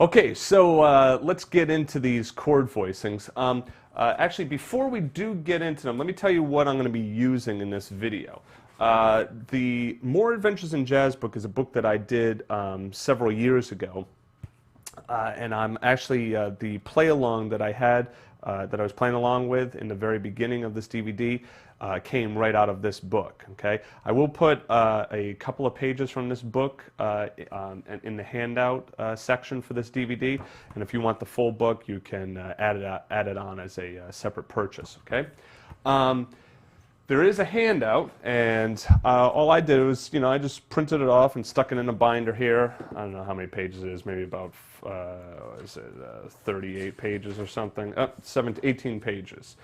Okay, so let's get into these chord voicings. Actually, before we do get into them, let me tell you what I'm going to be using in this video. The More Adventures in Jazz book is a book that I did several years ago, and I'm actually the play-along that I had, that I was playing along with in the very beginning of this DVD, came right out of this book. Okay, I will put a couple of pages from this book in the handout section for this DVD, and if you want the full book, you can add it on as a separate purchase. Okay. There is a handout, and all I did was, I just printed it off and stuck it in a binder here. I don't know how many pages it is, maybe about 38 pages or something, 18 pages.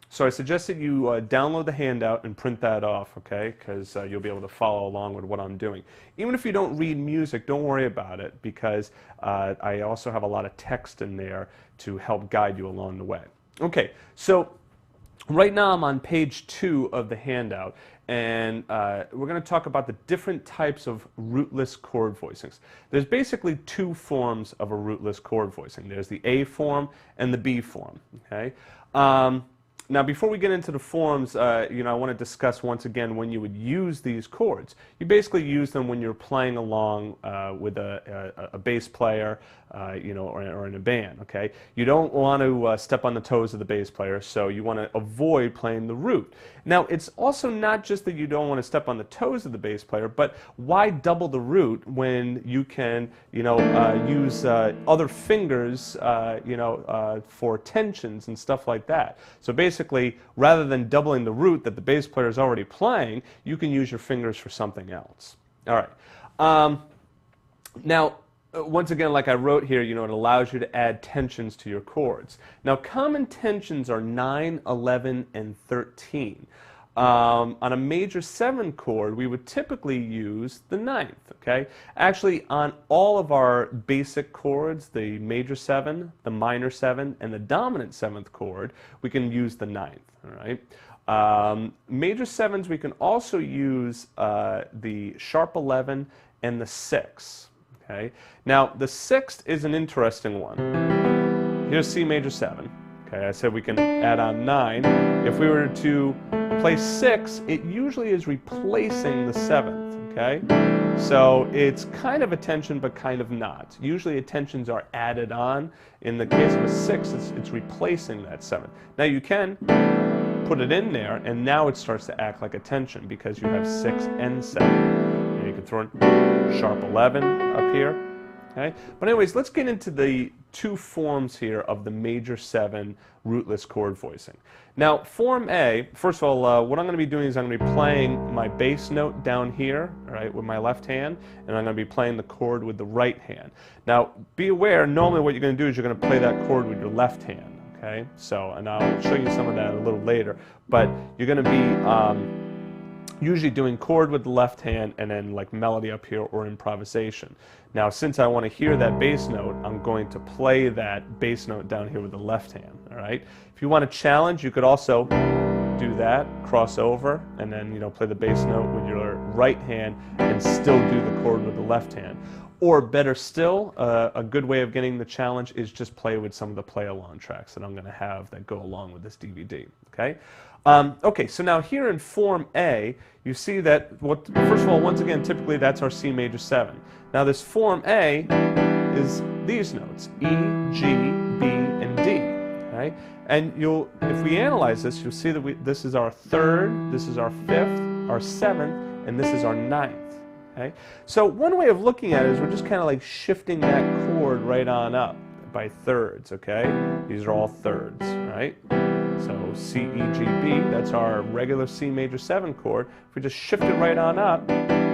So I suggest that you download the handout and print that off, okay, because you'll be able to follow along with what I'm doing. Even if you don't read music, don't worry about it, because I also have a lot of text in there to help guide you along the way. Okay, so right now I'm on page 2 of the handout, and we're going to talk about the different types of rootless chord voicings. There's basically 2 forms of a rootless chord voicing. There's the A form and the B form. Okay. Now, before we get into the forms, I want to discuss once again when you would use these chords. You basically use them when you're playing along with a bass player, or in a band. Okay, you don't want to step on the toes of the bass player, so you want to avoid playing the root. Now, it's also not just that you don't want to step on the toes of the bass player, but why double the root when you can, use other fingers, for tensions and stuff like that. So basically, rather than doubling the root that the bass player is already playing, you can use your fingers for something else. All right. Now, once again, like I wrote here, it allows you to add tensions to your chords. Now, common tensions are 9, 11, and 13. On a major 7 chord, we would typically use the 9th, okay? Actually, on all of our basic chords, the major 7, the minor 7, and the dominant 7th chord, we can use the 9th, all right? Major 7s, we can also use the sharp 11 and the 6, okay? Now, the 6th is an interesting one. Here's C major 7. Okay, I said we can add on 9. If we were to play 6, it usually is replacing the 7th, okay? So it's kind of a tension, but kind of not. Usually tensions are added on. In the case of a 6, it's replacing that 7th. Now you can put it in there, and now it starts to act like a tension because you have 6 and 7. And you can throw in sharp 11 up here. Okay? But anyways, let's get into the 2 forms here of the major 7 rootless chord voicing. Now, form A, first of all, what I'm going to be doing is I'm going to be playing my bass note down here, right, with my left hand, and I'm going to be playing the chord with the right hand. Now, be aware, normally what you're going to do is you're going to play that chord with your left hand, okay? So, and I'll show you some of that a little later, but you're going to be usually doing chord with the left hand and then like melody up here or improvisation. Now, since I want to hear that bass note, I'm going to play that bass note down here with the left hand, all right? If you want to challenge, you could also do that, cross over, and then, play the bass note with your right hand and still do the chord with the left hand. Or better still, a good way of getting the challenge is just play with some of the play-along tracks that I'm going to have that go along with this DVD, okay? Okay, so now here in Form A, you see that, first of all, once again, typically that's our C major 7. Now this Form A is these notes, E, G, B, and D, okay? And if we analyze this, you'll see that this is our 3rd, this is our 5th, our 7th, and this is our 9th. Okay? So one way of looking at it is we're just kind of like shifting that chord right on up by thirds, okay? These are all thirds, right? So C, E, G, B, that's our regular C major 7 chord. If we just shift it right on up,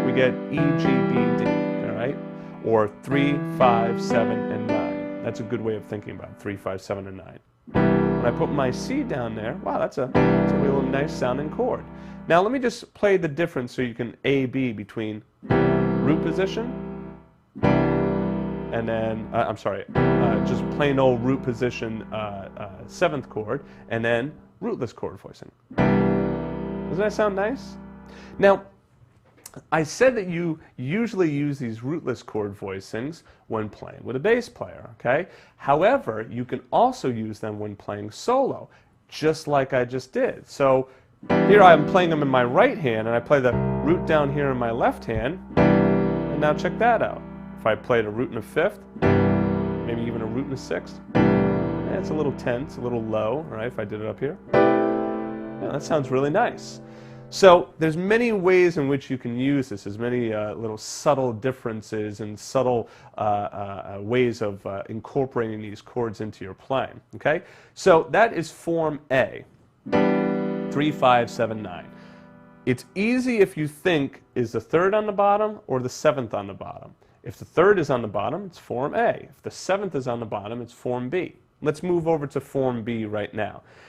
we get E, G, B, D, all right? Or 3, 5, 7, and 9. That's a good way of thinking about it, 3, 5, 7, and 9. When I put my C down there, wow, that's a real nice sounding chord. Now let me just play the difference so you can A-B between root position and then, just plain old root position 7th chord and then rootless chord voicing. Doesn't that sound nice? Now, I said that you usually use these rootless chord voicings when playing with a bass player, okay? However, you can also use them when playing solo, just like I just did. So here I'm playing them in my right hand, and I play the root down here in my left hand, and now check that out. If I played a root in a fifth, maybe even a root in a sixth, it's a little tense, a little low, right, if I did it up here. Yeah, that sounds really nice. So there's many ways in which you can use this. There's many little subtle differences and subtle ways of incorporating these chords into your playing. Okay, so that is form A, 3, 5, 7, 9. It's easy if you think, is the third on the bottom or the seventh on the bottom? If the third is on the bottom, it's form A. If the seventh is on the bottom, it's form B. Let's move over to form B right now.